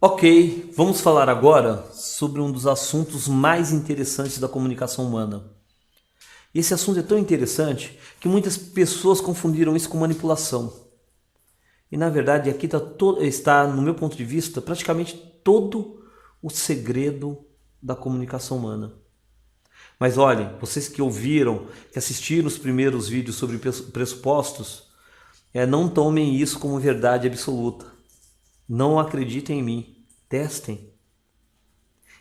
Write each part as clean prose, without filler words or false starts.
Ok, vamos falar agora sobre um dos assuntos mais interessantes da comunicação humana. Esse assunto é tão interessante que muitas pessoas confundiram isso com manipulação. E na verdade aqui está, no meu ponto de vista, praticamente todo o segredo da comunicação humana. Mas olhem, vocês que ouviram, que assistiram os primeiros vídeos sobre pressupostos, não tomem isso como verdade absoluta. Não acreditem em mim. Testem.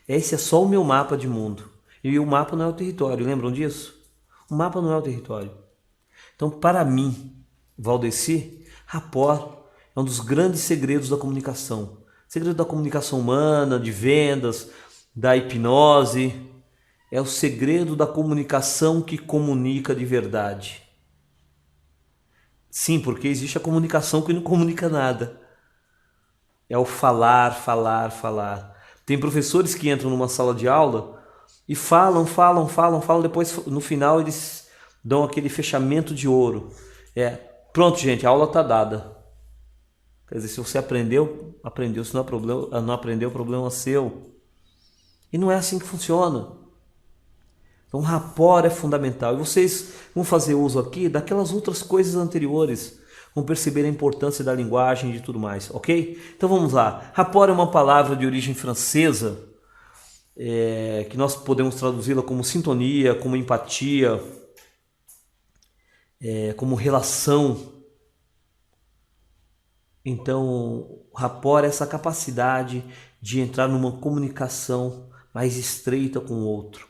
Esse é só o meu mapa de mundo. E o mapa não é o território, lembram disso? O mapa não é o território. Então, para mim, Valdeci, rapport é um dos grandes segredos da comunicação. Segredo da comunicação humana, de vendas, da hipnose. É o segredo da comunicação que comunica de verdade. Sim, porque existe a comunicação que não comunica nada. É o falar, falar, falar. Tem professores que entram numa sala de aula e falam, depois no final eles dão aquele fechamento de ouro. Pronto, gente, a aula está dada. Quer dizer, se você aprendeu, aprendeu. Se não aprendeu, o problema é seu. E não é assim que funciona. Então, rapport é fundamental. E vocês vão fazer uso aqui daquelas outras coisas anteriores. Vão perceber a importância da linguagem e de tudo mais, ok? Então vamos lá. Rapport é uma palavra de origem francesa, que nós podemos traduzi-la como sintonia, como empatia, como relação. Então, rapport é essa capacidade de entrar numa comunicação mais estreita com o outro.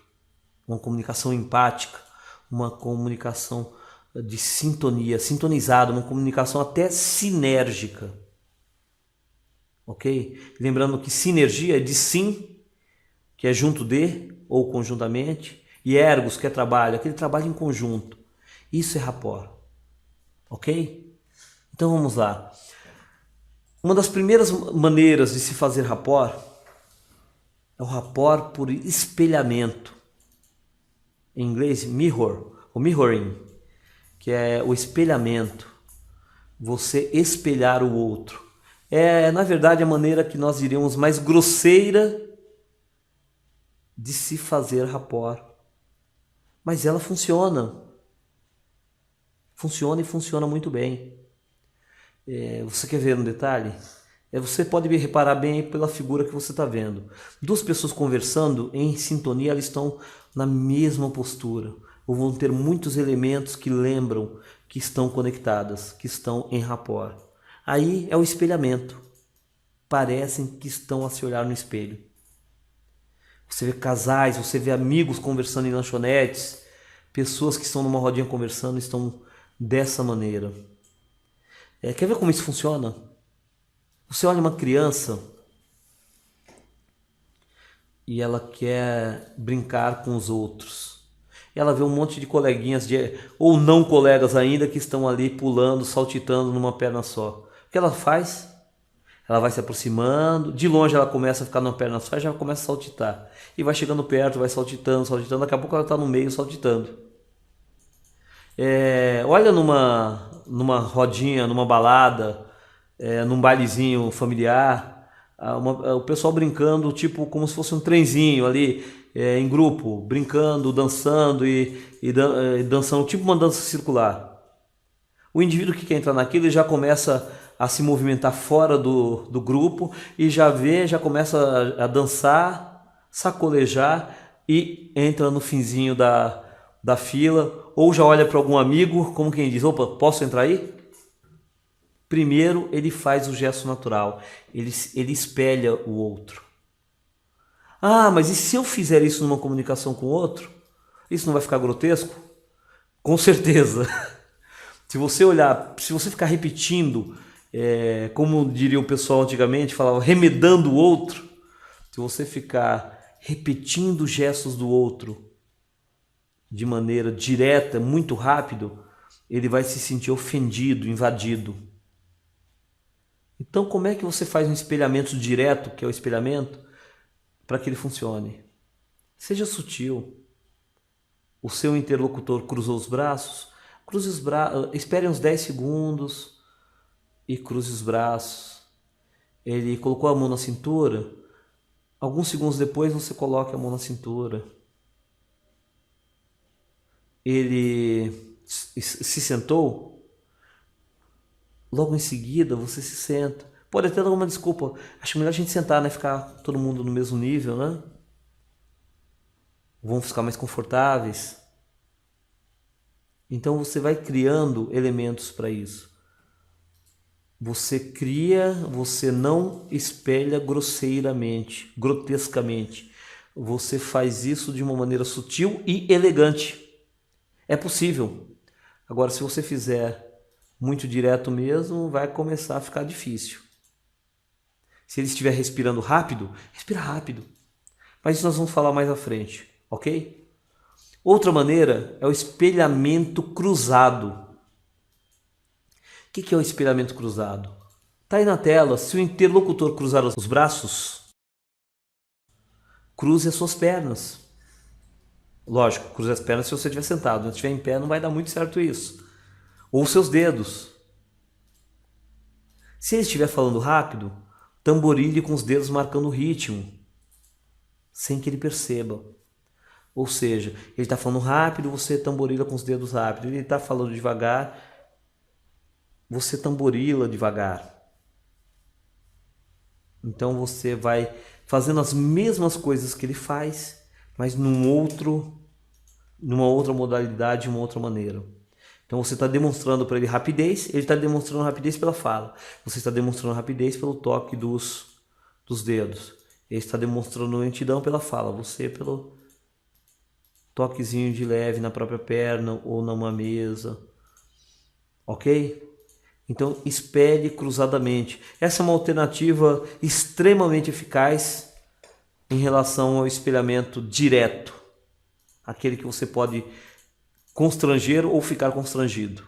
Uma comunicação empática, uma comunicação de sintonia, sintonizada, uma comunicação até sinérgica. Ok? Lembrando que sinergia é de sim, que é junto de, ou conjuntamente, e ergos, que é trabalho, aquele trabalho em conjunto. Isso é rapport. Ok? Então vamos lá. Uma das primeiras maneiras de se fazer rapport é o rapport por espelhamento. Em inglês, mirror, ou mirroring, que é o espelhamento. Você espelhar o outro. É, na verdade, a maneira que nós diríamos mais grosseira de se fazer rapport. Mas ela funciona. Funciona e funciona muito bem. Você quer ver um detalhe? Você pode reparar bem pela figura que você está vendo. Duas pessoas conversando em sintonia, elas estão na mesma postura. Ou vão ter muitos elementos que lembram que estão conectadas, que estão em rapport. Aí é o espelhamento. Parecem que estão a se olhar no espelho. Você vê casais, você vê amigos conversando em lanchonetes, pessoas que estão numa rodinha conversando estão dessa maneira. Quer ver como isso funciona? Você olha uma criança e ela quer brincar com os outros. Ela vê um monte de coleguinhas, ou não colegas ainda, que estão ali pulando, saltitando numa perna só. O que ela faz? Ela vai se aproximando, de longe ela começa a ficar numa perna só e já começa a saltitar. E vai chegando perto, vai saltitando, saltitando, daqui a pouco ela está no meio saltitando. Olha numa rodinha, numa balada, num bailezinho familiar, o pessoal brincando, tipo como se fosse um trenzinho ali, em grupo, brincando, dançando e dançando, tipo uma dança circular. O indivíduo que quer entrar naquilo, ele já começa a se movimentar fora do grupo e já começa a dançar, sacolejar e entra no finzinho da fila, ou já olha para algum amigo, como quem diz, opa, posso entrar aí? Primeiro ele faz o gesto natural, ele espelha o outro. Ah, mas e se eu fizer isso numa comunicação com o outro? Isso não vai ficar grotesco? Com certeza. Se você olhar, se você ficar repetindo, como diria o pessoal antigamente, falava remedando o outro, se você ficar repetindo gestos do outro de maneira direta, muito rápido, ele vai se sentir ofendido, invadido. Então, como é que você faz um espelhamento direto, que é o espelhamento, para que ele funcione? Seja sutil. O seu interlocutor cruzou os braços, cruze os braços, espere uns 10 segundos e cruze os braços. ele colocou a mão na cintura, alguns segundos depois você coloca a mão na cintura. Ele se sentou, logo em seguida você se senta. Pode até dar uma desculpa, acho melhor a gente sentar, né? Ficar todo mundo no mesmo nível, né? Vão ficar mais confortáveis. Então você vai criando elementos para isso. Você cria, você não espelha grosseiramente, grotescamente. Você faz isso de uma maneira sutil e elegante. É possível. Agora, se você fizer muito direto mesmo, vai começar a ficar difícil. Se ele estiver respirando rápido, respira rápido. Mas isso nós vamos falar mais à frente, ok? Outra maneira é o espelhamento cruzado. O que é o espelhamento cruzado? Está aí na tela. Se o interlocutor cruzar os braços, cruze as suas pernas. Lógico, cruze as pernas se você estiver sentado. Se estiver em pé, não vai dar muito certo isso. Ou seus dedos. Se ele estiver falando rápido, tamborile com os dedos marcando o ritmo, sem que ele perceba. Ou seja, ele está falando rápido, você tamborila com os dedos rápido. Ele está falando devagar, você tamborila devagar. Então você vai fazendo as mesmas coisas que ele faz, mas numa outra modalidade, uma outra maneira. Então você está demonstrando para ele rapidez, ele está demonstrando rapidez pela fala. Você está demonstrando rapidez pelo toque dos dedos. Ele está demonstrando lentidão pela fala, você pelo toquezinho de leve na própria perna ou numa mesa. Ok? Então espelhe cruzadamente. Essa é uma alternativa extremamente eficaz em relação ao espelhamento direto. Aquele que você pode constranger ou ficar constrangido.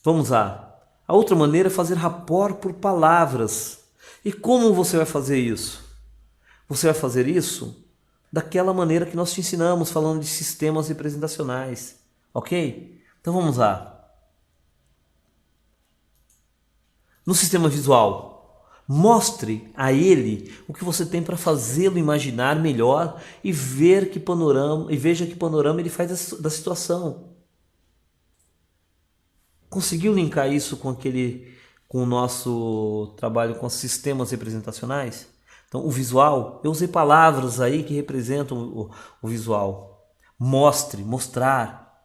Vamos lá. A outra maneira é fazer rapport por palavras. E como você vai fazer isso? Você vai fazer isso daquela maneira que nós te ensinamos, falando de sistemas representacionais. Ok? Então vamos lá. No sistema visual, mostre a ele o que você tem para fazê-lo imaginar melhor e veja que panorama ele faz da situação. Conseguiu linkar isso com o nosso trabalho com os sistemas representacionais? Então, o visual, eu usei palavras aí que representam o visual. Mostre, mostrar,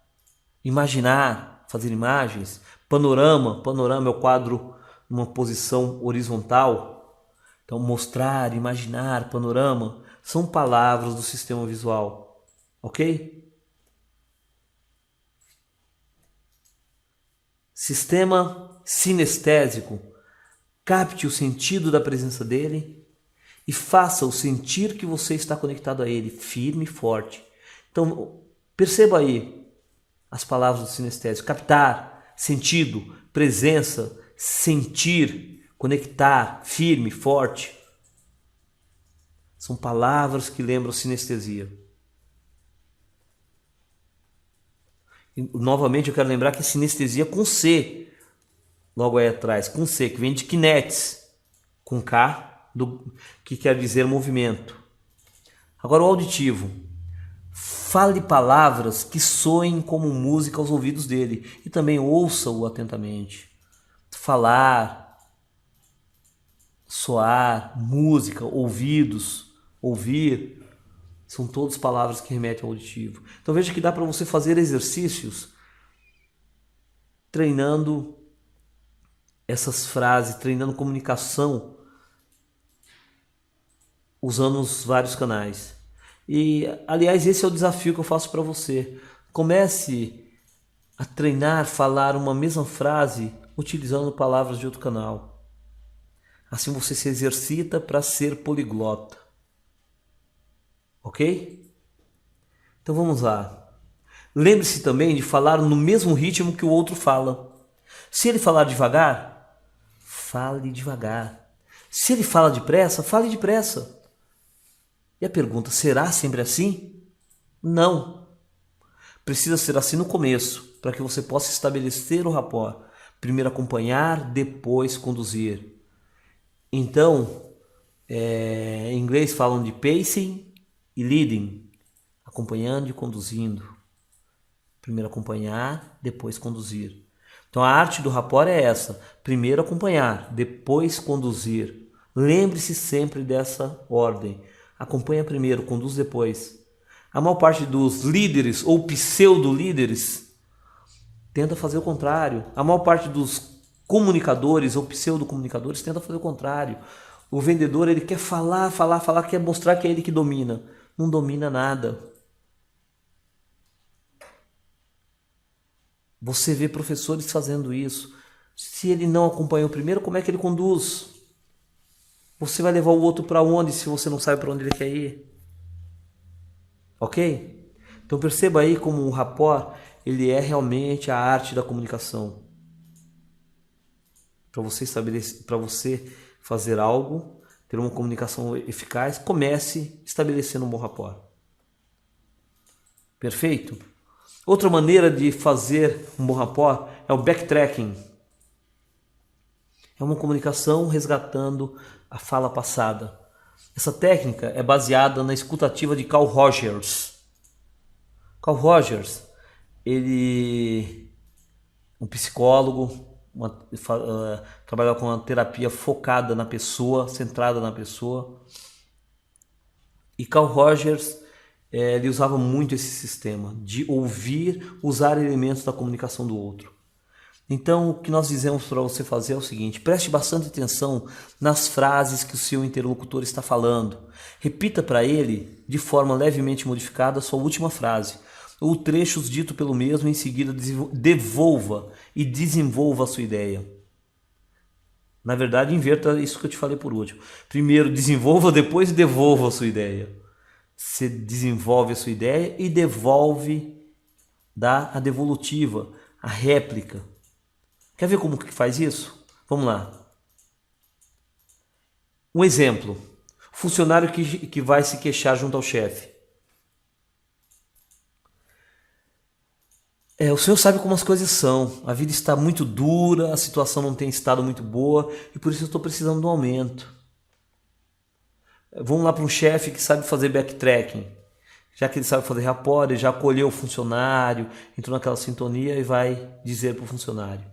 imaginar, fazer imagens. Panorama é o quadro numa posição horizontal. Então, mostrar, imaginar, panorama, são palavras do sistema visual. Ok? Sistema sinestésico. Capte o sentido da presença dele e faça-o sentir que você está conectado a ele, firme e forte. Então, perceba aí as palavras do sinestésico. Captar, sentido, presença, sentir, conectar, firme, forte. São palavras que lembram sinestesia. E, novamente, eu quero lembrar que é sinestesia com C, logo aí atrás, com C, que vem de kinetes, com K, que quer dizer movimento. Agora o auditivo. Fale palavras que soem como música aos ouvidos dele e também ouça-o atentamente. Falar, soar, música, ouvidos, ouvir, são todas palavras que remetem ao auditivo. Então veja que dá para você fazer exercícios treinando essas frases, treinando comunicação usando os vários canais. E, aliás, esse é o desafio que eu faço para você. Comece a treinar, falar uma mesma frase utilizando palavras de outro canal. Assim você se exercita para ser poliglota. Ok? Então vamos lá. Lembre-se também de falar no mesmo ritmo que o outro fala. Se ele falar devagar, fale devagar. Se ele fala depressa, fale depressa. E a pergunta, será sempre assim? Não. Precisa ser assim no começo, para que você possa estabelecer o rapport. Primeiro acompanhar, depois conduzir. Então, em inglês falam de pacing e leading, acompanhando e conduzindo. Primeiro acompanhar, depois conduzir. Então a arte do rapport é essa: primeiro acompanhar, depois conduzir. Lembre-se sempre dessa ordem. Acompanha primeiro, conduz depois. A maior parte dos líderes ou pseudo-líderes tenta fazer o contrário. A maior parte dos comunicadores ou pseudo-comunicadores tenta fazer o contrário. O vendedor, ele quer falar, quer mostrar que é ele que domina. Não domina nada. Você vê professores fazendo isso. Se ele não acompanhou primeiro, como é que ele conduz? Você vai levar o outro para onde se você não sabe para onde ele quer ir? Ok? Então perceba aí como o rapport, ele é realmente a arte da comunicação. Para você estabelecer, para você fazer algo, ter uma comunicação eficaz, comece estabelecendo um bom rapport. Perfeito? Outra maneira de fazer um bom rapport é o backtracking. É uma comunicação resgatando a fala passada. Essa técnica é baseada na escutativa de Carl Rogers. Carl Rogers, ele é um psicólogo, trabalha com uma terapia focada na pessoa, centrada na pessoa. E Carl Rogers, ele usava muito esse sistema de ouvir, usar elementos da comunicação do outro. Então, o que nós dizemos para você fazer é o seguinte: preste bastante atenção nas frases que o seu interlocutor está falando. Repita para ele, de forma levemente modificada, a sua última frase, ou trechos dito pelo mesmo, em seguida devolva e desenvolva a sua ideia. Na verdade, inverta isso que eu te falei por último. Primeiro desenvolva, depois devolva a sua ideia. Você desenvolve a sua ideia e devolve, dá a devolutiva, a réplica. Quer ver como que faz isso? Vamos lá. Um exemplo. Funcionário que vai se queixar junto ao chefe. O senhor sabe como as coisas são. A vida está muito dura, a situação não tem estado muito boa e por isso eu estou precisando de um aumento. Vamos lá para um chefe que sabe fazer backtracking. Já que ele sabe fazer rapport, ele já acolheu o funcionário, entrou naquela sintonia e vai dizer para o funcionário: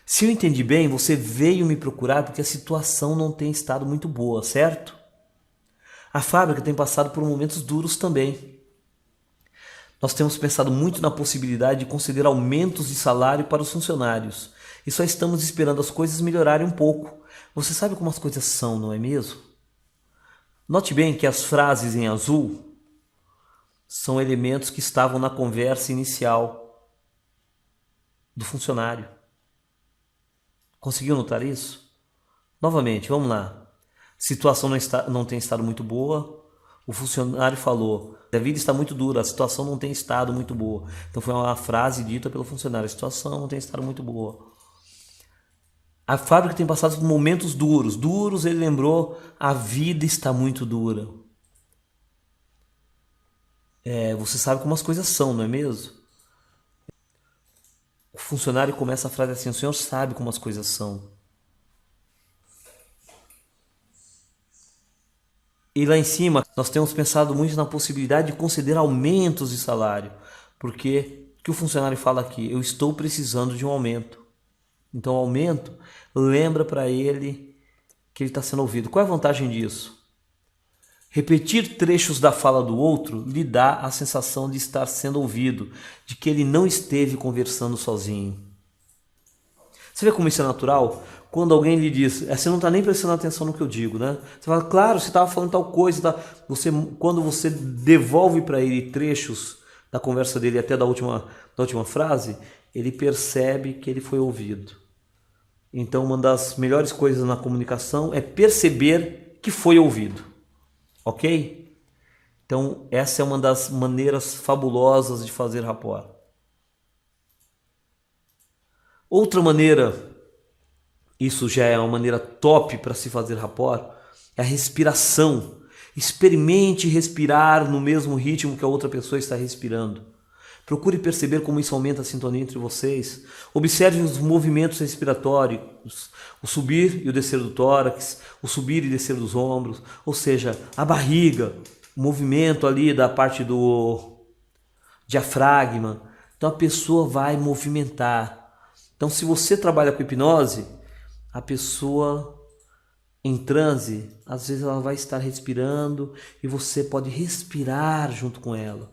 se eu entendi bem, você veio me procurar porque a situação não tem estado muito boa, certo? A fábrica tem passado por momentos duros também. Nós temos pensado muito na possibilidade de conceder aumentos de salário para os funcionários e só estamos esperando as coisas melhorarem um pouco. Você sabe como as coisas são, não é mesmo? Note bem que as frases em azul são elementos que estavam na conversa inicial do funcionário. Conseguiu notar isso? Novamente, vamos lá. Situação não tem estado muito boa. O funcionário falou: a vida está muito dura, a situação não tem estado muito boa. Então foi uma frase dita pelo funcionário: a situação não tem estado muito boa. A fábrica tem passado por momentos duros. Duros, ele lembrou: a vida está muito dura. Você sabe como as coisas são, não é mesmo? O funcionário começa a frase assim: o senhor sabe como as coisas são. E lá em cima, nós temos pensado muito na possibilidade de conceder aumentos de salário. Porque o que o funcionário fala aqui? Eu estou precisando de um aumento. Então o aumento lembra para ele que ele está sendo ouvido. Qual é a vantagem disso? Repetir trechos da fala do outro lhe dá a sensação de estar sendo ouvido, de que ele não esteve conversando sozinho. Você vê como isso é natural? Quando alguém lhe diz: você não está nem prestando atenção no que eu digo, né? Você fala: claro, você estava falando tal coisa. Tá? Quando você devolve para ele trechos da conversa dele até da última frase, ele percebe que ele foi ouvido. Então, uma das melhores coisas na comunicação é perceber que foi ouvido. Ok? Então, essa é uma das maneiras fabulosas de fazer rapport. Outra maneira, isso já é uma maneira top para se fazer rapport, é a respiração. Experimente respirar no mesmo ritmo que a outra pessoa está respirando. Procure perceber como isso aumenta a sintonia entre vocês. Observe os movimentos respiratórios, o subir e o descer do tórax, o subir e descer dos ombros, ou seja, a barriga, o movimento ali da parte do diafragma. Então a pessoa vai movimentar. Então se você trabalha com hipnose, a pessoa em transe, às vezes ela vai estar respirando e você pode respirar junto com ela.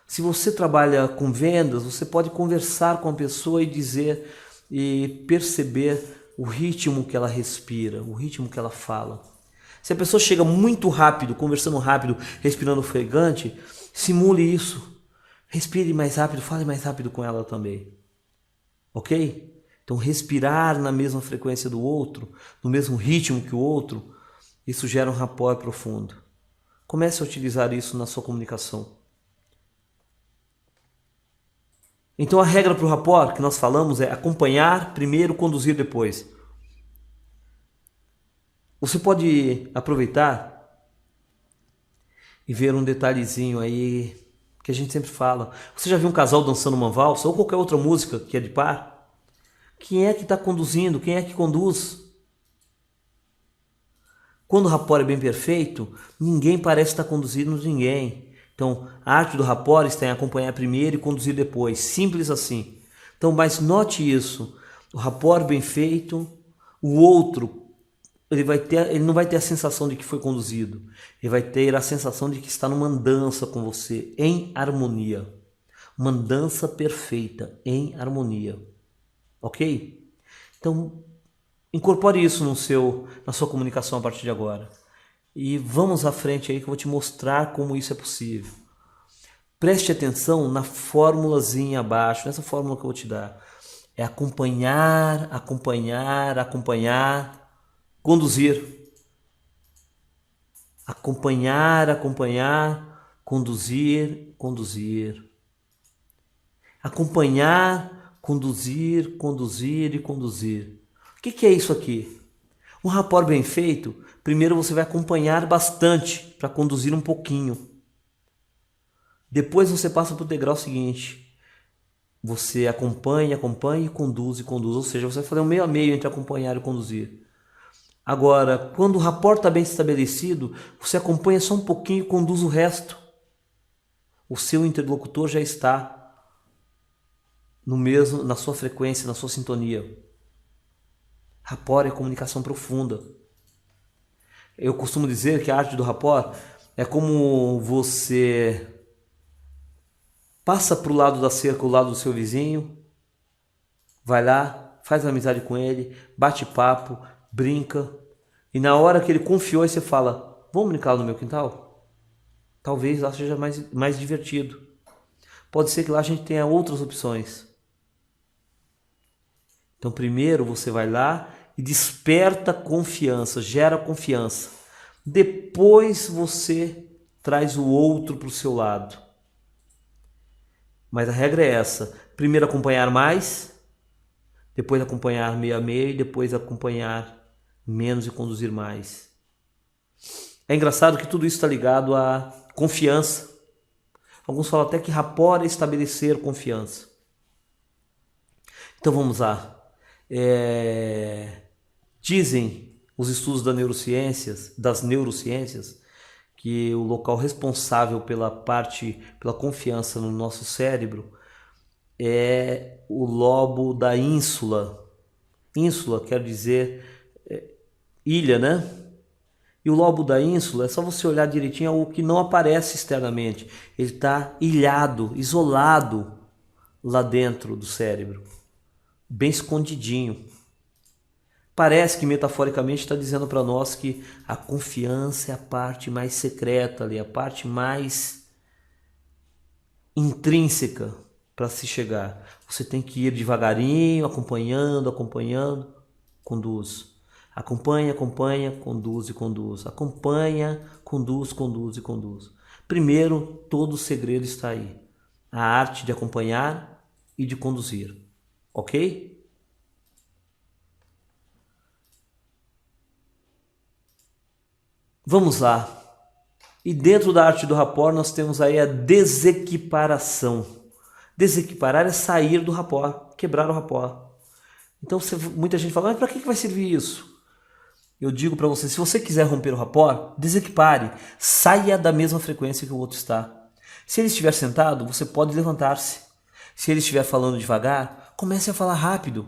Se você trabalha com vendas, você pode conversar com a pessoa e dizer e perceber o ritmo que ela respira, o ritmo que ela fala. Se a pessoa chega muito rápido, conversando rápido, respirando ofegante, simule isso. Respire mais rápido, fale mais rápido com ela também. Ok? Então respirar na mesma frequência do outro, no mesmo ritmo que o outro, isso gera um rapport profundo. Comece a utilizar isso na sua comunicação. Então a regra para o rapport que nós falamos é acompanhar primeiro, conduzir depois. Você pode aproveitar e ver um detalhezinho aí que a gente sempre fala. Você já viu um casal dançando uma valsa ou qualquer outra música que é de par? Quem é que está conduzindo? Quem é que conduz? Quando o rapport é bem perfeito, ninguém parece estar conduzindo ninguém. Então, a arte do rapport está em acompanhar primeiro e conduzir depois. Simples assim. Então, mas note isso. O rapport bem feito, o outro, ele não vai ter a sensação de que foi conduzido. Ele vai ter a sensação de que está numa dança com você, em harmonia. Uma dança perfeita, em harmonia. Ok? Então, incorpore isso na sua comunicação a partir de agora. E vamos à frente aí que eu vou te mostrar como isso é possível. Preste atenção na formulazinha abaixo, nessa fórmula que eu vou te dar. É acompanhar, acompanhar, acompanhar, conduzir. Acompanhar, acompanhar, conduzir, conduzir. Acompanhar, conduzir, conduzir e conduzir. O que é isso aqui? Um rapport bem feito, primeiro você vai acompanhar bastante para conduzir um pouquinho. Depois você passa para o degrau seguinte. Você acompanha, acompanha e conduz, ou seja, você vai fazer um meio a meio entre acompanhar e conduzir. Agora, quando o rapport está bem estabelecido, você acompanha só um pouquinho e conduz o resto. O seu interlocutor já está na sua frequência, na sua sintonia. Rapport é comunicação profunda. Eu costumo dizer que a arte do rapport é como você passa para o lado da cerca, o lado do seu vizinho, vai lá, faz amizade com ele, bate papo, brinca, e na hora que ele confiou, você fala, vamos brincar no meu quintal? Talvez lá seja mais divertido. Pode ser que lá a gente tenha outras opções. Então primeiro você vai lá e desperta confiança, gera confiança. Depois você traz o outro para o seu lado. Mas a regra é essa. Primeiro acompanhar mais, depois acompanhar meio a meio, depois acompanhar menos e conduzir mais. É engraçado que tudo isso está ligado à confiança. Alguns falam até que rapport é estabelecer confiança. Então vamos lá. Dizem os estudos das neurociências, que o local responsável pela confiança no nosso cérebro é o lobo da ínsula. Ínsula quer dizer ilha, né? E o lobo da ínsula, é só você olhar direitinho, é o que não aparece externamente. Ele está ilhado, isolado lá dentro do cérebro, bem escondidinho. Parece que metaforicamente está dizendo para nós que a confiança é a parte mais secreta ali, a parte mais intrínseca para se chegar. Você tem que ir devagarinho, acompanhando, conduz. Acompanha, conduz e conduz. Acompanha, conduz e conduz. Primeiro, todo o segredo está aí. A arte de acompanhar e de conduzir. Ok? Vamos lá. E dentro da arte do rapport nós temos aí a desequiparação. Desequiparar é sair do rapport, quebrar o rapport. Então muita gente fala, mas para que vai servir isso? Eu digo para você, se você quiser romper o rapport, desequipare, saia da mesma frequência que o outro está. Se ele estiver sentado, você pode levantar-se. Se ele estiver falando devagar, comece a falar rápido.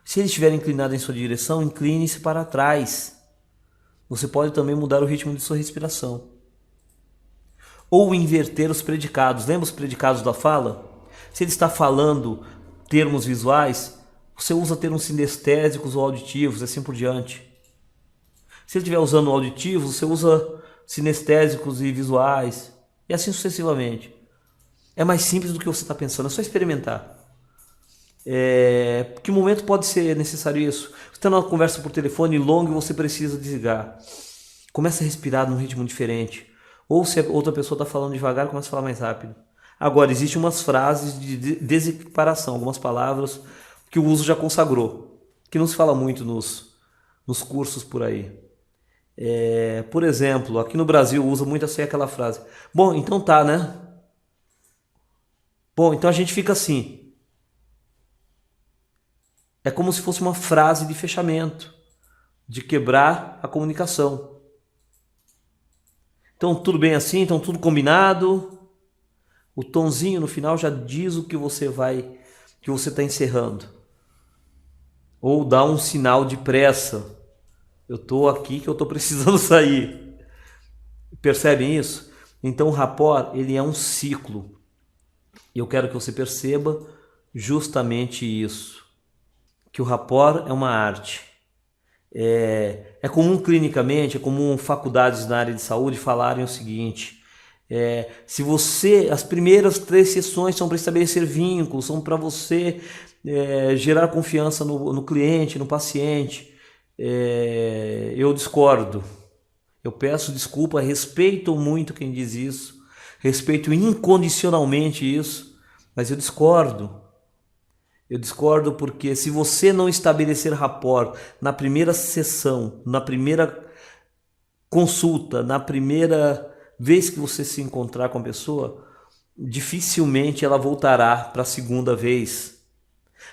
Se ele estiver inclinado em sua direção, incline-se para trás. Você pode também mudar o ritmo de sua respiração. Ou inverter os predicados. Lembra os predicados da fala? Se ele está falando termos visuais, você usa termos sinestésicos ou auditivos, assim por diante. Se ele estiver usando auditivos, você usa sinestésicos e visuais, e assim sucessivamente. É mais simples do que você está pensando, é só experimentar. Que momento pode ser necessário isso? Você está numa conversa por telefone longa e você precisa desligar. Começa a respirar num ritmo diferente. Ou se a outra pessoa está falando devagar, começa a falar mais rápido. Agora, existem umas frases de desequiparação, algumas palavras que o uso já consagrou, que não se fala muito nos cursos por aí. Por exemplo, aqui no Brasil usa muito assim aquela frase. Bom, então tá, né? Bom, então a gente fica assim. É como se fosse uma frase de fechamento, de quebrar a comunicação. Então tudo bem assim, então tudo combinado. O tonzinho no final já diz o que você está encerrando. Ou dá um sinal de pressa. Eu estou aqui que eu estou precisando sair. Percebem isso? Então o rapport, ele é um ciclo. E eu quero que você perceba justamente isso. Que o rapport é uma arte. É comum clinicamente, é comum faculdades na área de saúde falarem o seguinte. As primeiras 3 sessões são para estabelecer vínculos, são para você gerar confiança no cliente, no paciente. Eu discordo. Eu peço desculpa, respeito muito quem diz isso, respeito incondicionalmente isso, mas eu discordo. Eu discordo porque se você não estabelecer rapport na primeira sessão, na primeira consulta, na primeira vez que você se encontrar com a pessoa, dificilmente ela voltará para a segunda vez.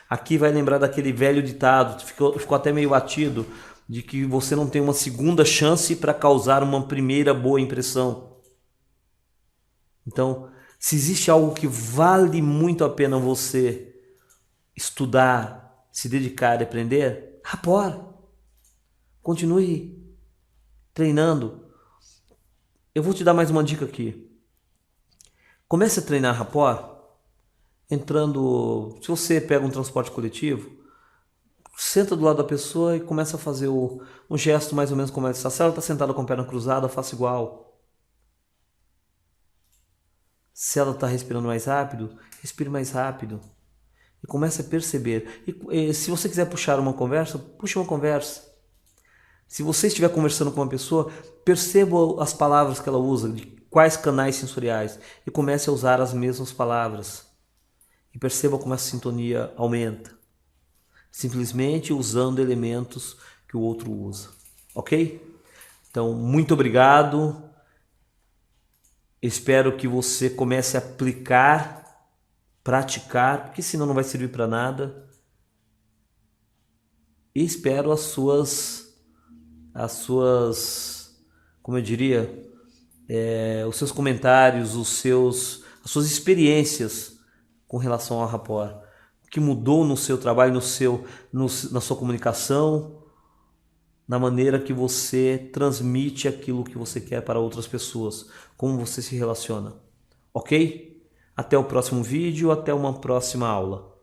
Aqui vai lembrar daquele velho ditado, ficou até meio batido, de que você não tem uma segunda chance para causar uma primeira boa impressão. Então, se existe algo que vale muito a pena você estudar, se dedicar e aprender, rapport. Continue treinando. Eu vou te dar mais uma dica aqui. Comece a treinar rapport entrando... Se você pega um transporte coletivo, senta do lado da pessoa e começa a fazer um gesto mais ou menos como ela está. Se ela está sentada com a perna cruzada, faça igual. Se ela está respirando mais rápido, respire mais rápido. E comece a perceber. E se você quiser puxar uma conversa, puxe uma conversa. Se você estiver conversando com uma pessoa, perceba as palavras que ela usa, de quais canais sensoriais, e comece a usar as mesmas palavras. E perceba como essa sintonia aumenta. Simplesmente usando elementos que o outro usa. Ok? Então, muito obrigado. Espero que você comece a aplicar, praticar, porque senão não vai servir para nada. E espero as suas, como eu diria, os seus comentários, as suas experiências com relação ao rapport. O que mudou no seu trabalho, na sua comunicação, na maneira que você transmite aquilo que você quer para outras pessoas, como você se relaciona. Ok? Até o próximo vídeo, até uma próxima aula.